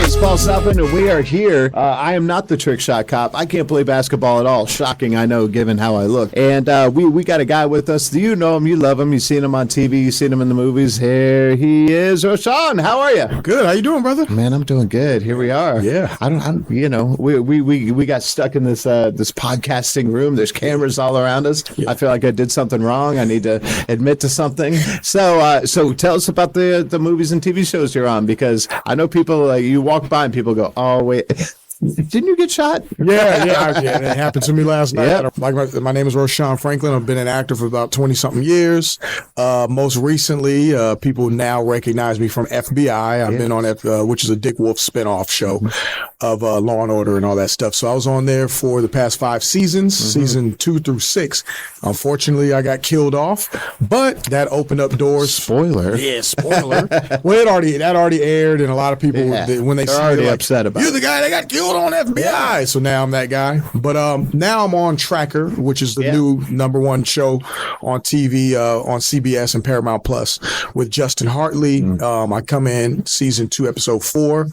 is Paul Salfen, and we are here. I am not the trick shot cop. I can't play basketball at all. Shocking, I know, given how I look. And we got a guy with us. Do you know him? You love him. You've seen him on TV. You've seen him in the movies. Here he is. Roshawn, how are you? Good. How you doing, brother? Man, I'm doing good. Here we are. Yeah. We got stuck in this podcasting room. There's cameras all around us. Yeah. I feel like I did something wrong. I need to admit to something. So tell us about the movies and TV shows you're on, because I know people, like, you walk by and people go, oh, wait, didn't you get shot? Yeah. It happened to me last night. Yep. My name is Roshawn Franklin. I've been an actor for about 20-something years. Most recently, people now recognize me from FBI. I've been on which is a Dick Wolf spinoff show of Law and Order and all that stuff. So I was on there for the past 5 seasons, season 2 through 6. Unfortunately, I got killed off, but that opened up doors. Spoiler. Yeah, spoiler. Well, that already aired, and a lot of people, when they see it, already like, upset about you're the guy that got killed on FBI. Yeah. So now I'm that guy. But now I'm on Tracker, which is the new #1 show on TV on CBS and Paramount Plus with Justin Hartley. I come in season 2, episode 4.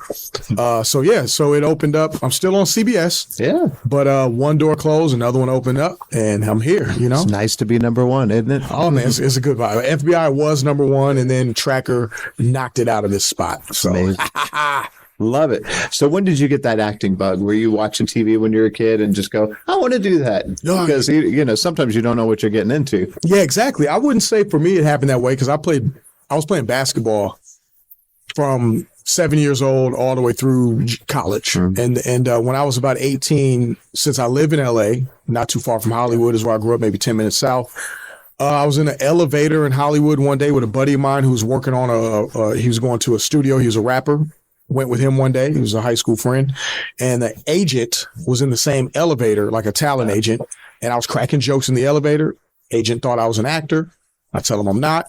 So it opened up. I'm still on CBS. Yeah. But one door closed, another one opened up, and I'm here, you know? It's nice to be #1, isn't it? Oh, man, it's a good vibe. FBI was #1, and then Tracker knocked it out of this spot. So. Love it. So when did you get that acting bug? Were you watching TV when you were a kid and just go, I want to do that? Because, sometimes you don't know what you're getting into. Yeah, exactly. I wouldn't say for me it happened that way, because I was playing basketball from 7 years old all the way through college. And when I was about 18, since I live in LA, not too far from Hollywood is where I grew up, maybe 10 minutes south, I was in an elevator in Hollywood one day with a buddy of mine who was working on he was going to a studio. He was a rapper. Went with him one day. He was a high school friend. And the agent was in the same elevator, like a talent agent. And I was cracking jokes in the elevator. Agent thought I was an actor. I tell him I'm not.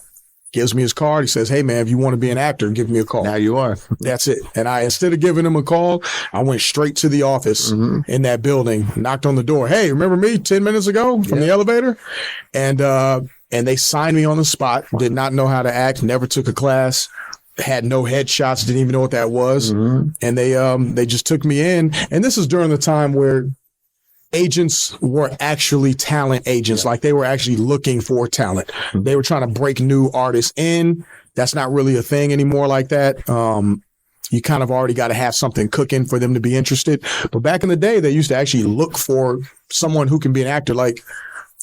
Gives me his card. He says, hey, man, if you want to be an actor, give me a call. Now you are. That's it. And instead of giving him a call, I went straight to the office in that building, knocked on the door. Hey, remember me 10 minutes ago from the elevator? And they signed me on the spot. Did not know how to act. Never took a class. Had no headshots, didn't even know what that was. And they just took me in. And this is during the time where agents were actually talent agents. Like, they were actually looking for talent. They were trying to break new artists in. That's not really a thing anymore like that. You kind of already got to have something cooking for them to be interested. But back in the day, they used to actually look for someone who can be an actor. Like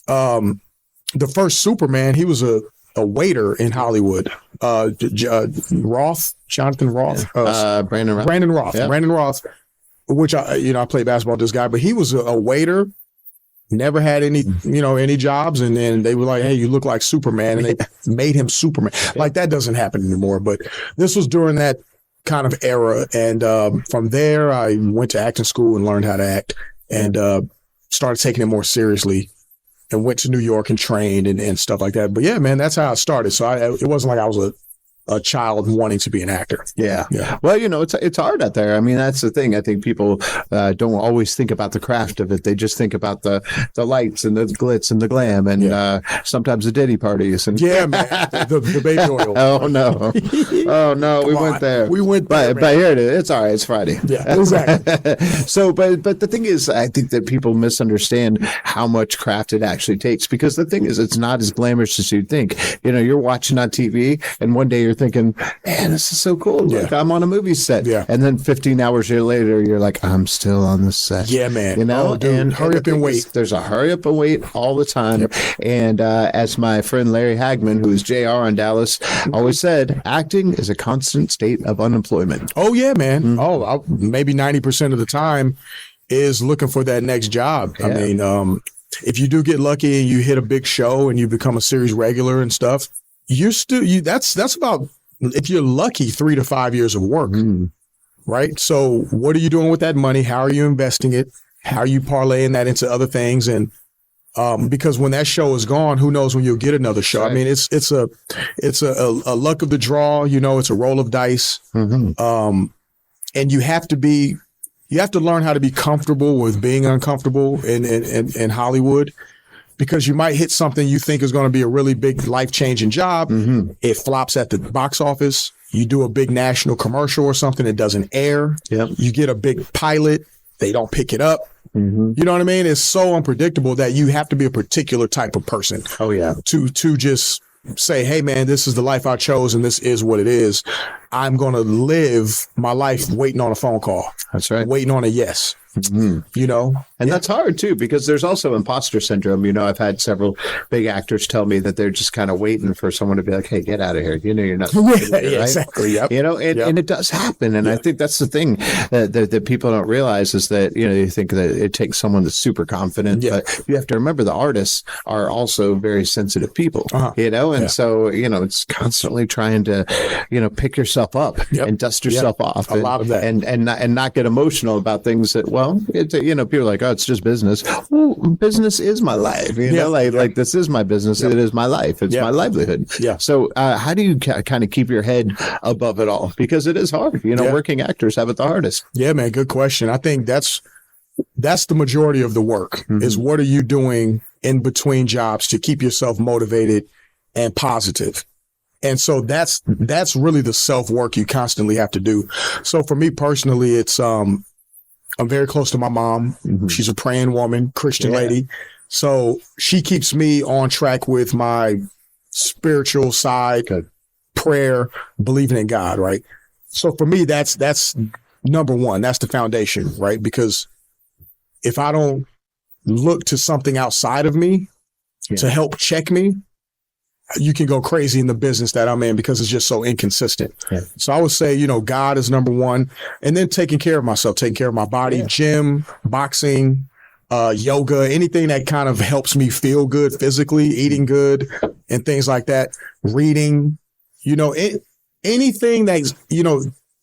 the first Superman, he was a waiter in Hollywood. Jonathan Roth. Brandon Roth. Yeah. Brandon Roth, which I played basketball with this guy, but he was a waiter, never had any jobs, and then they were like, hey, you look like Superman, and they made him Superman. Like, that doesn't happen anymore, but this was during that kind of era, and from there, I went to acting school and learned how to act, and started taking it more seriously. And went to New York and trained and stuff like that. But yeah, man, that's how I started. So it wasn't like I was a child wanting to be an actor. Yeah. Well, it's hard out there. I mean, that's the thing. I think people don't always think about the craft of it. They just think about the lights and the glitz and the glam and sometimes the ditty parties. And yeah, man, the baby oil. Oh no, we went there. We went there, but here it is. It's all right. It's Friday. Yeah, exactly. So, but the thing is, I think that people misunderstand how much craft it actually takes, because the thing is, it's not as glamorous as you'd think. You're watching on TV, and one day you're thinking, man, this is so cool. Look, I'm on a movie set. Yeah. And then 15 hours later, you're like, I'm still on the set. Yeah, man. Oh, dude, and hurry up and wait. There's a hurry up and wait all the time. Yep. And as my friend Larry Hagman, who is JR on Dallas, always said, acting is a constant state of unemployment. Oh, yeah, man. Maybe 90% of the time is looking for that next job. Yeah. I mean, if you do get lucky and you hit a big show and you become a series regular and stuff, that's about, if you're lucky, 3 to 5 years of work, right? So what are you doing with that money? How are you investing it? How are you parlaying that into other things? And because when that show is gone, who knows when you'll get another show? Right. I mean, it's a luck of the draw. It's a roll of dice. And you have to learn how to be comfortable with being uncomfortable in Hollywood. Because you might hit something you think is going to be a really big life-changing job. It flops at the box office. You do a big national commercial or something, it doesn't air. Yep. You get a big pilot, they don't pick it up. Mm-hmm. You know what I mean? It's so unpredictable that you have to be a particular type of person. Oh, yeah. To just say, hey, man, this is the life I chose and this is what it is. I'm going to live my life waiting on a phone call. That's right. Waiting on a yes. Mm-hmm. You know? And that's hard too, because there's also imposter syndrome. You know, I've had several big actors tell me that they're just kind of waiting for someone to be like, hey, get out of here. You know, you're not. Right? Exactly. Yep. You know, and it does happen. And I think that's the thing that people don't realize is that, you know, you think that it takes someone that's super confident, but you have to remember the artists are also very sensitive people, you know, and so, you know, it's constantly trying to, you know, pick yourself up and dust yourself off. A lot of that. And not get emotional about things that, well, it's, you know, people are like, oh, it's just business. Well, business is my life. You know, like this is my business. It is my life. It's my livelihood. Yeah. So how do you kind of keep your head above it all? Because it is hard. You know, working actors have it the hardest. Yeah, man. Good question. I think that's the majority of the work is what are you doing in between jobs to keep yourself motivated and positive. And so that's really the self-work you constantly have to do. So for me personally, it's I'm very close to my mom. Mm-hmm. She's a praying woman, Christian lady. So she keeps me on track with my spiritual side, prayer, believing in God, right? So for me, that's number one. That's the foundation, right? Because if I don't look to something outside of me to help check me, you can go crazy in the business that I'm in because it's just so inconsistent. Yeah. So I would say, you know, God is number one, and then taking care of myself, taking care of my body, gym, boxing, yoga, anything that kind of helps me feel good physically, eating good and things like that, reading, you know, anything that's, you know,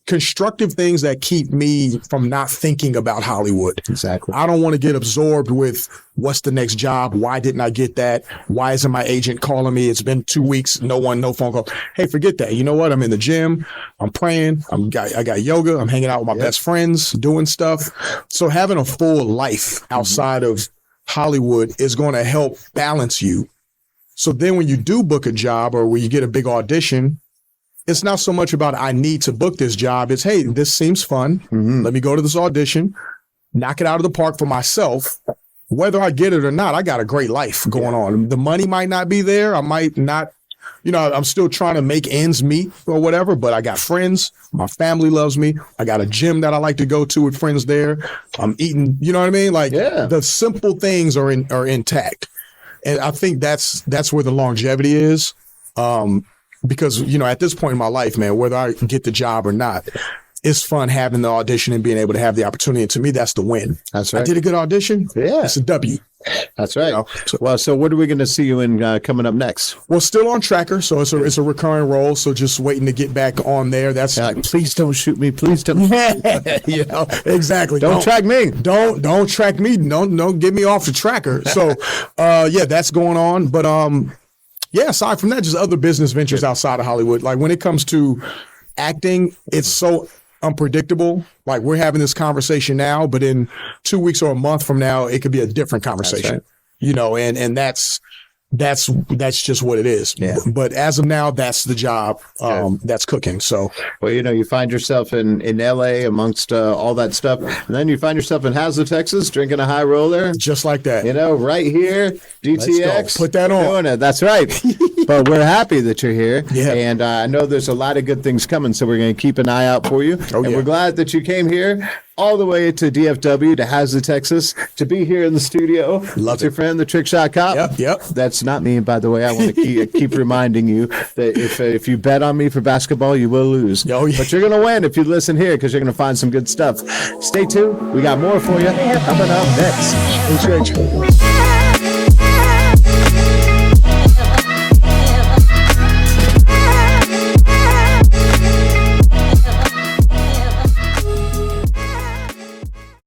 constructive things that keep me from not thinking about Hollywood. Exactly. I don't want to get absorbed with what's the next job? Why didn't I get that? Why isn't my agent calling me? It's been 2 weeks. No phone call. Hey, forget that. You know what? I'm in the gym. I'm praying. I got yoga. I'm hanging out with my best friends, doing stuff. So having a full life outside of Hollywood is going to help balance you. So then when you do book a job or when you get a big audition, it's not so much about I need to book this job. It's, hey, this seems fun. Mm-hmm. Let me go to this audition, knock it out of the park for myself. Whether I get it or not, I got a great life going on. The money might not be there. I might not, you know, I'm still trying to make ends meet or whatever, but I got friends. My family loves me. I got a gym that I like to go to with friends there. I'm eating, you know what I mean? Like the simple things are intact. And I think that's where the longevity is. Because, you know, at this point in my life, man, whether I get the job or not, it's fun having the audition and being able to have the opportunity. And to me, that's the win. That's right. I did a good audition. Yeah. It's a W. That's right. You know? So what are we going to see you in coming up next? Well, still on Tracker. So it's a recurring role. So just waiting to get back on there. That's please don't shoot me. Please don't. You know, exactly. Don't track me. Don't track me. Don't get me off the Tracker. So, that's going on. But, yeah, aside from that, just other business ventures outside of Hollywood. Like when it comes to acting, it's so unpredictable. Like we're having this conversation now, but in 2 weeks or a month from now, it could be a different conversation. Right. You know, and that's just what it is. Yeah. But as of now, that's the job that's cooking. So, well, you know, you find yourself in LA amongst all that stuff, and then you find yourself in Hazlet, Texas, drinking a high roller, just like that. You know, right here, DTX. Put that on. Doing it. That's right. But we're happy that you're here. Yeah. And I know there's a lot of good things coming, so we're going to keep an eye out for you. And we're glad that you came here all the way to DFW, to Hazlet, Texas, to be here in the studio. Love with your friend, the Trick Shot Cop. Yep. That's not me, by the way. I want to keep reminding you that if you bet on me for basketball, you will lose. Oh, yeah. But you're going to win if you listen here because you're going to find some good stuff. Stay tuned. We got more for you coming up next. Appreciate you.